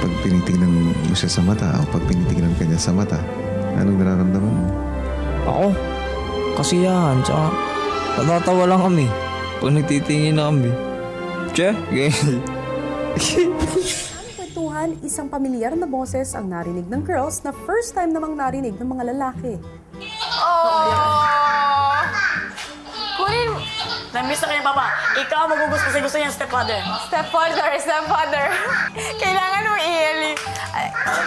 pag tinitingnan mo siya sa mata o pag tinitingnan ka niya sa mata, anong nararamdaman mo? Ako, kasiyahan, tsaka natatawa lang kami pag nagtitingin na kami. Che? Kwentuhan, isang pamilyar na boses ang narinig ng girls na first time namang narinig ng mga lalaki. Kunin! Namiss na kanya, Papa. Ikaw magugusto kasi gusto niya stepfather. Stepfather. Kailangan mo i-eli.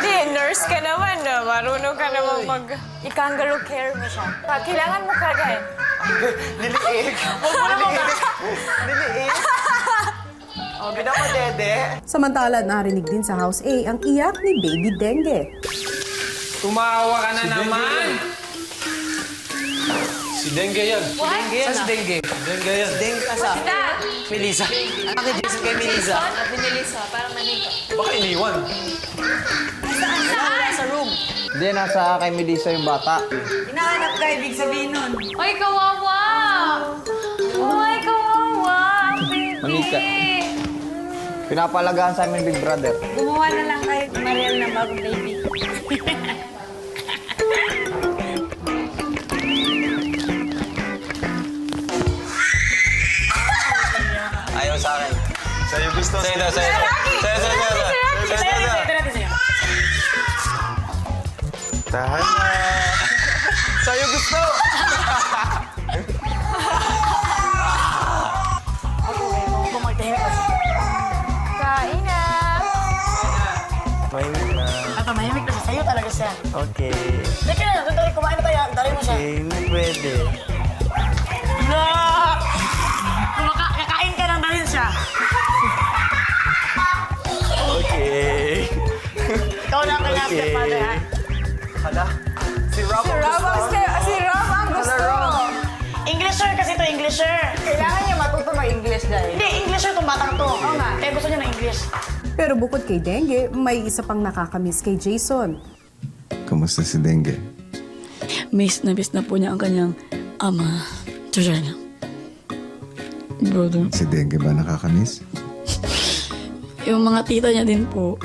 Di, nurse ka naman, no? Marunong ka naman i-kangaroo care mo siya. Kailangan mo kagain. Niliig. Huwag mo naman ka. Niliig. Oh, binapadede. Samantala, narinig din sa House A ang iyak ni Baby Dengue. Tumawa ka na naman! Si Dengue yan. Saan si Dengue? Dengue yan. Dengue asa? Melissa. Bakit Jason kay Melissa? Pinilisa, parang manika. Baka iniwan. Sa room. Hindi, nasa kay Melissa yung bata. Hinahanap ka, ibig sabihin nun. Ay, kawawa! Ay, kawawa! Baby! Manika. Pinapalagaan sa amin Big Brother. Gumawa na lang kayo, Mariel, ng bagong baby. Ayaw sa akin. Sa'yo gusto. Sa'yo daw, sa'yo daw. Sa'yo daw. Tahan na. Sa'yo gusto. Kain na! Mahimik na. At mahimik na siya. Sa'yo talaga siya. Okay. Teka na, sandali, kumain na tayo. Dari mo siya. Okay, hindi pwede. No! Kakain ka ng dalhin siya. Okay. Ikaw na ang kanya stepfather, ha? Hala. Si Rob ang gusto. Si Rob ang gusto mo! Englisher kasi ito, Englisher. Kailangan niya matuto mag-English dahil. Hindi, Englisher itong batang to. Oo nga. Kaya gusto niya ng English. Pero bukod kay Dengue, may isa pang nakakamiss kay Jason. Kamusta si Dengue? Miss na po niya ang kanyang ama. Georgiana. Brother. Si Dengue ba nakakamiss? Yung mga tita niya din po.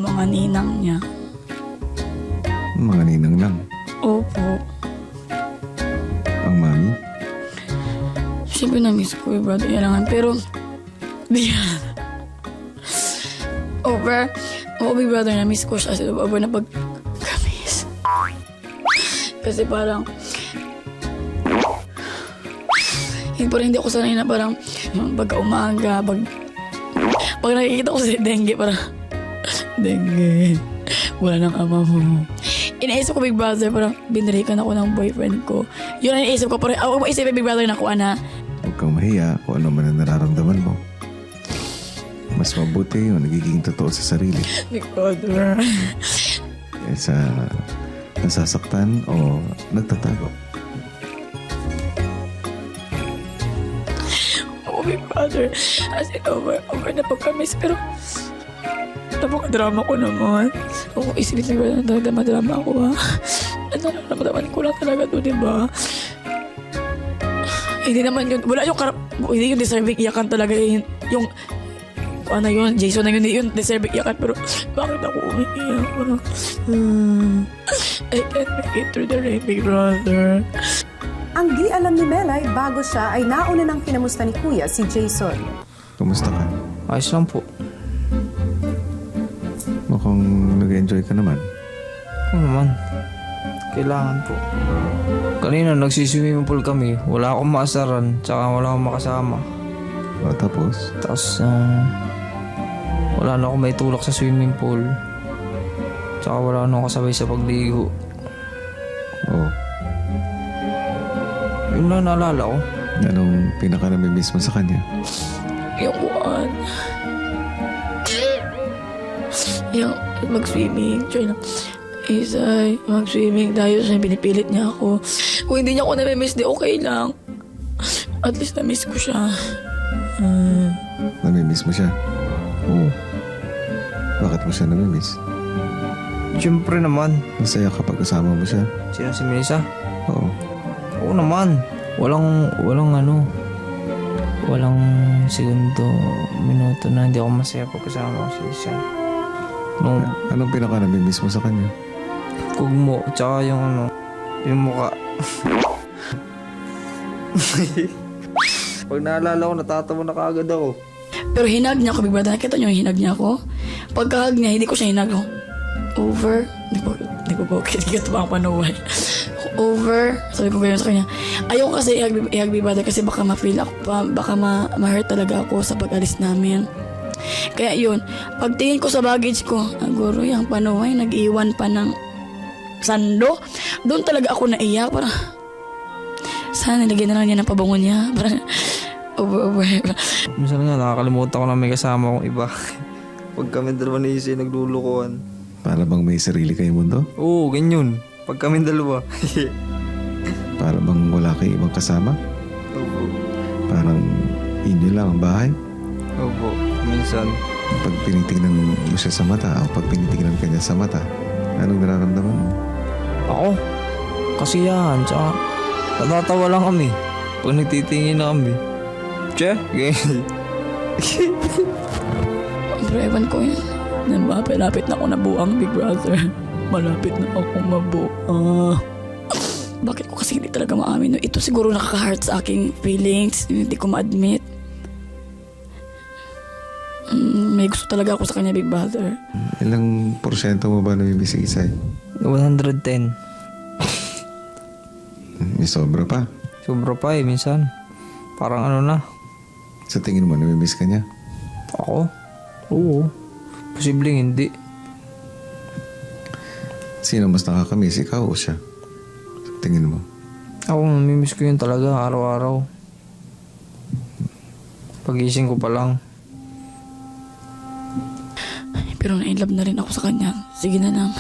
Mga ninang niya. Mga ninang lang. Opo. Ang mami? Siyempre na-miss ko yung brother niya lang. Pero, di yan. Over. Oo, big brother, na-miss ko siya. Sila over na pagkamis. Kasi parang, hindi ako sanay na parang pagka-umaga, pag nakikita ko si Dengue, parang, Dengue, wala nang ama mo. Inaisip ko, big brother, parang binalikan ako ng boyfriend ko. Yun ang inaisip ko, parang ako maisip, big brother, nakuha na. Huwag kang mahiya kung ano man ang nararamdaman mo. Mas mabuti yun, nagiging totoo sa sarili. Big brother. Kaysa nasasaktan o nagtatago. Oo, big brother. As in, over na pagkamis, pero napaka-drama ko naman. Kung isipin ko na talaga madrama ako, ha? At nararamdaman ko lang talaga to, di ba? Hindi naman yun, wala yung hindi yung deserving iyakan talaga yung ano yun, Jason na yun deserving iyakan, pero bakit ako umiiyak? Parang, I can't make it through the rain, big brother. Ang di alam ni Melay, bago siya ay nauna ng kinamusta ni Kuya si Jason. Kumusta ka? Ayos lang po. Mukhang nag-enjoy ka naman. Oo naman. Kailangan po. Kanina nagsiswimming pool kami. Wala akong maasaran, tsaka wala akong makasama. O tapos? Tapos, wala na akong may tulak sa swimming pool. Tsaka wala na akong kasabay sa pagligo. Oo. Yun lang naalala ko. Anong pinaka-namimiss mo sa kanya? Yung kuwan. Yung mag-swimming. Try na. Isay, mag-swimming tayo siya. Pinipilit niya ako. Kung hindi niya ako namimiss, di okay lang. At least namiss ko siya. Namimiss mo siya? Oo. Bakit mo siya namimiss? Siyempre naman. Masaya kapag kasama mo siya? Sino si Melissa? Oo. Oo naman. Walang segundo, minuto na hindi ako masaya pag kasama ko si Isa. Nung Anong pinaka namimiss mo sa kanya? kugmo, tsaka yung ano, yung muka. Pag naalala ko, natatawa na kaagad ako. Pero hinag niya ako, Big Brother. Nakita niyo yung hinag niya ako? Pagkahag niya, hindi ko siya hinag. Oh. Over. Hindi ko po, hindi ko ba ang panuway. Over. Sabi ko ganyan sa kanya. Ayoko kasi ihag Big Brother kasi baka ma-feel ako pa, baka ma-hurt talaga ako sa pag-alis namin. Kaya yun, pagtingin ko sa baggage ko, guro yung panuway, nag-iwan pa ng sando. Doon talaga ako naiyak. Parang, sana nilagyan na lang niya ng pabango niya. Parang, over. Minsan nga, nakakalimutan ko na may kasama kong iba. Pag kami dalawa ni Isi naglulukuhan. Para bang may sarili kayong mundo? Oo, ganyan. Pag kami dalawa. Para bang wala kayong ibang kasama? Opo. Parang inyo lang ang bahay? Opo. Minsan. Pag tinitingnan mo siya sa mata o pag tinitingnan ka niya sa mata, anong nararamdaman mo? Ako, kasiyahan, tsaka natatawa lang kami. Pag nagtitingin na kami. Che? Ganyan. Pero ewan ko yun. Malapit na ako nabuang, Big Brother. Malapit na akong mabuang. Bakit ko kasi hindi talaga maamin? No? Ito siguro nakaka-hurt sa aking feelings. Hindi ko ma-admit. May gusto talaga ako sa kanya, Big Brother. Ilang porsyento mo ba namimiss si Isay? 110. May sobra pa. Sobra pa eh, minsan. Parang ano na. Sa tingin mo, namimiss ka niya? Ako? Oo. Posibleng hindi. Sino mas nakakamiss, ikaw o siya? Sa tingin mo? Ako, namimiss ko yun talaga araw-araw. Pagising ko pa lang. Pero na-inlove na rin ako sa kanya. Sige na lang.